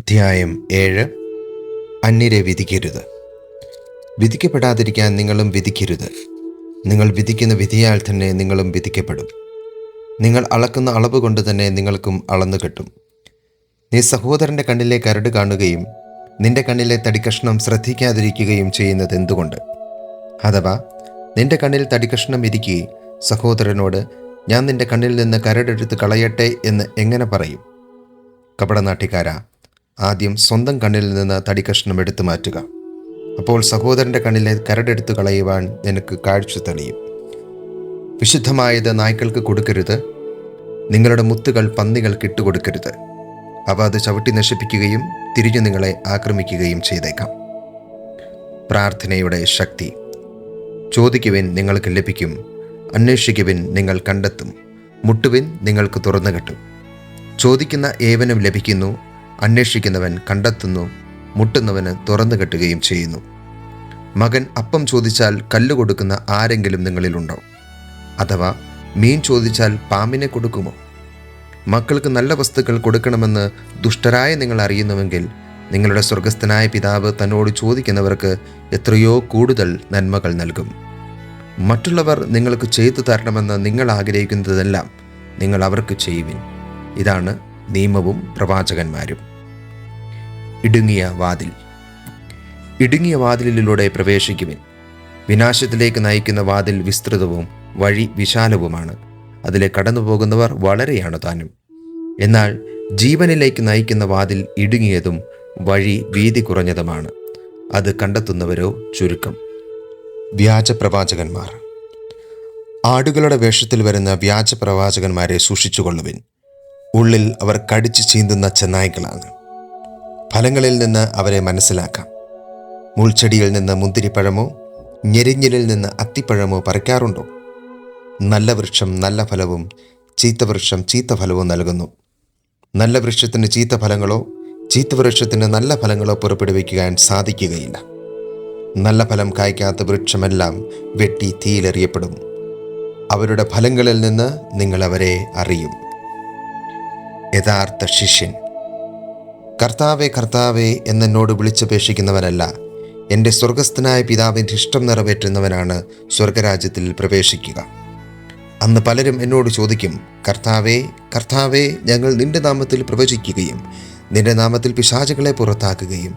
അധ്യായം 7. അന്യരെ വിധിക്കരുത്. വിധിക്കപ്പെടാതിരിക്കാൻ നിങ്ങളും വിധിക്കരുത്. നിങ്ങൾ വിധിക്കുന്ന വിധിയാൽ തന്നെ നിങ്ങളും വിധിക്കപ്പെടും. നിങ്ങൾ അളക്കുന്ന അളവ് കൊണ്ട് തന്നെ നിങ്ങൾക്കും അളന്നു കിട്ടും. നീ സഹോദരൻ്റെ കണ്ണിലെ കരട് കാണുകയും നിന്റെ കണ്ണിലെ തടിക്കഷ്ണം ശ്രദ്ധിക്കാതിരിക്കുകയും ചെയ്യുന്നത് എന്തുകൊണ്ട്? അഥവാ നിന്റെ കണ്ണിൽ തടിക്കഷ്ണം ഇരിക്കെ സഹോദരനോട്, ഞാൻ നിന്റെ കണ്ണിൽ നിന്ന് കരടെടുത്ത് കളയട്ടെ എന്ന് എങ്ങനെ പറയും? കപടനാട്യക്കാരാ, ആദ്യം സ്വന്തം കണ്ണിൽ നിന്ന് തടിക്കഷ്ണം എടുത്തു മാറ്റുക. അപ്പോൾ സഹോദരൻ്റെ കണ്ണിലെ കരടെടുത്തു കളയുവാൻ നിനക്ക് കാഴ്ച തെളിയും. വിശുദ്ധമായത് നായ്ക്കൾക്ക് കൊടുക്കരുത്. നിങ്ങളുടെ മുത്തുകൾ പന്നികൾക്ക് ഇട്ടുകൊടുക്കരുത്. അവ അത് ചവിട്ടി നശിപ്പിക്കുകയും തിരിഞ്ഞു നിങ്ങളെ ആക്രമിക്കുകയും ചെയ്തേക്കാം. പ്രാർത്ഥനയുടെ ശക്തി. ചോദിക്കുവിൻ, നിങ്ങൾക്ക് ലഭിക്കും. അന്വേഷിക്കുവിൻ, നിങ്ങൾ കണ്ടെത്തും. മുട്ടുവിൻ, നിങ്ങൾക്ക് തുറന്നു കിട്ടും. ചോദിക്കുന്ന ഏവനും ലഭിക്കുന്നു, അന്വേഷിക്കുന്നവൻ കണ്ടെത്തുന്നു, മുട്ടുന്നവന് തുറന്നു കെട്ടുകയും ചെയ്യുന്നു. മകൻ അപ്പം ചോദിച്ചാൽ കല്ല് കൊടുക്കുന്ന ആരെങ്കിലും നിങ്ങളിലുണ്ടോ? അഥവാ മീൻ ചോദിച്ചാൽ പാമ്പിനെ കൊടുക്കുമോ? മക്കൾക്ക് നല്ല വസ്തുക്കൾ കൊടുക്കണമെന്ന് ദുഷ്ടരായ നിങ്ങൾ അറിയുന്നുവെങ്കിൽ നിങ്ങളുടെ സ്വർഗസ്ഥനായ പിതാവ് തന്നോട് ചോദിക്കുന്നവർക്ക് എത്രയോ കൂടുതൽ നന്മകൾ നൽകും. മറ്റുള്ളവർ നിങ്ങൾക്ക് ചെയ്തു തരണമെന്ന് നിങ്ങൾ ആഗ്രഹിക്കുന്നതെല്ലാം നിങ്ങൾ അവർക്ക് ചെയ്യുവിൻ. ഇതാണ് നിയമവും പ്രവാചകന്മാരും. ഇടുങ്ങിയ വാതിൽ. ഇടുങ്ങിയ വാതിലിലൂടെ പ്രവേശിക്കുവിൻ. വിനാശത്തിലേക്ക് നയിക്കുന്ന വാതിൽ വിസ്തൃതവും വഴി വിശാലവുമാണ്. അതിലെ കടന്നു പോകുന്നവർ വളരെയാണ് താനും. എന്നാൽ ജീവനിലേക്ക് നയിക്കുന്ന വാതിൽ ഇടുങ്ങിയതും വഴി വീതി കുറഞ്ഞതുമാണ്. അത് കണ്ടെത്തുന്നവരോ ചുരുക്കം. വ്യാജ പ്രവാചകന്മാർ. ആടുകളുടെ വേഷത്തിൽ വരുന്ന വ്യാജ പ്രവാചകന്മാരെ സൂക്ഷിച്ചുകൊള്ളുവിൻ. ഉള്ളിൽ അവർ കടിച്ചു ചീന്തുന്ന ചെന്നായ്ക്കളാണ്. ഫലങ്ങളിൽ നിന്ന് അവരെ മനസ്സിലാക്കാം. മുൾച്ചെടിയിൽ നിന്ന് മുന്തിരിപ്പഴമോ ഞെരിഞ്ഞിലിൽ നിന്ന് അത്തിപ്പഴമോ പറിക്കാറുണ്ടോ? നല്ല വൃക്ഷം നല്ല ഫലവും ചീത്ത വൃക്ഷം ചീത്ത ഫലവും നൽകുന്നു. നല്ല വൃക്ഷത്തിന് ചീത്ത ഫലങ്ങളോ ചീത്ത വൃക്ഷത്തിന് നല്ല ഫലങ്ങളോ പുറപ്പെടുവിക്കാൻ സാധിക്കുകയില്ല. നല്ല ഫലം കായ്ക്കാത്ത വൃക്ഷമെല്ലാം വെട്ടി തീയിലെറിയപ്പെടും. അവരുടെ ഫലങ്ങളിൽ നിന്ന് നിങ്ങൾ അവരെ അറിയും. യഥാർത്ഥ ശിഷ്യൻ. കർത്താവേ കർത്താവേ എന്നോട് വിളിച്ചപേക്ഷിക്കുന്നവനല്ല, എൻ്റെ സ്വർഗസ്ഥനായ പിതാവിൻ്റെ ഇഷ്ടം നിറവേറ്റുന്നവനാണ് സ്വർഗരാജ്യത്തിൽ പ്രവേശിക്കുക. അന്ന് പലരും എന്നോട് ചോദിക്കും, കർത്താവേ കർത്താവേ, ഞങ്ങൾ നിന്റെ നാമത്തിൽ പ്രവചിക്കുകയും നിന്റെ നാമത്തിൽ പിശാചുകളെ പുറത്താക്കുകയും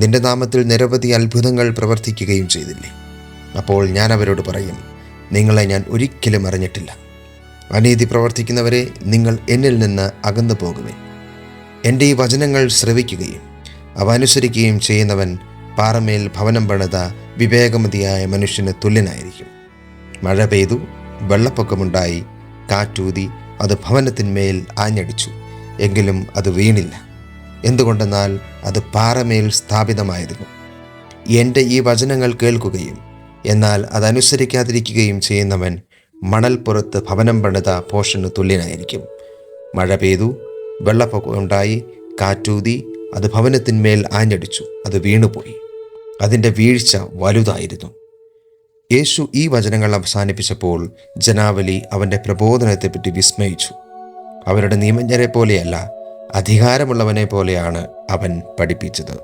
നിന്റെ നാമത്തിൽ നിരവധി അത്ഭുതങ്ങൾ പ്രവർത്തിക്കുകയും ചെയ്തില്ലേ? അപ്പോൾ ഞാൻ അവരോട് പറയും, നിങ്ങളെ ഞാൻ ഒരിക്കലും അറിഞ്ഞിട്ടില്ല. അനീതി പ്രവർത്തിക്കുന്നവരെ, നിങ്ങൾ എന്നിൽ നിന്ന് അകന്നു പോകുവിൻ. എൻ്റെ ഈ വചനങ്ങൾ ശ്രവിക്കുകയും അവ അനുസരിക്കുകയും ചെയ്യുന്നവൻ പാറമേൽ ഭവനം പണിത വിവേകമതിയായ മനുഷ്യന് തുല്യനായിരിക്കും. മഴ പെയ്തു, വെള്ളപ്പൊക്കമുണ്ടായി, കാറ്റൂതി, അത് ഭവനത്തിന്മേൽ ആഞ്ഞടിച്ചു, എങ്കിലും അത് വീണില്ല. എന്തുകൊണ്ടെന്നാൽ അത് പാറമേൽ സ്ഥാപിതമായിരുന്നു. എൻ്റെ ഈ വചനങ്ങൾ കേൾക്കുകയും എന്നാൽ അതനുസരിക്കാതിരിക്കുകയും ചെയ്യുന്നവൻ മണൽപ്പുറത്ത് ഭവനം പണിത പോഷന് തുല്യനായിരിക്കും. മഴ പെയ്തു, വെള്ളപ്പൊക്കമുണ്ടായി, കാറ്റൂതി, അത് ഭവനത്തിന്മേൽ ആഞ്ഞടിച്ചു, അത് വീണുപോയി. അതിൻ്റെ വീഴ്ച വലുതായിരുന്നു. യേശു ഈ വചനങ്ങൾ അവസാനിപ്പിച്ചപ്പോൾ ജനാവലി അവൻ്റെ പ്രബോധനത്തെപ്പറ്റി വിസ്മയിച്ചു. അവരുടെ നിയമജ്ഞരെ പോലെയല്ല, അധികാരമുള്ളവനെ പോലെയാണ് അവൻ പഠിപ്പിച്ചത്.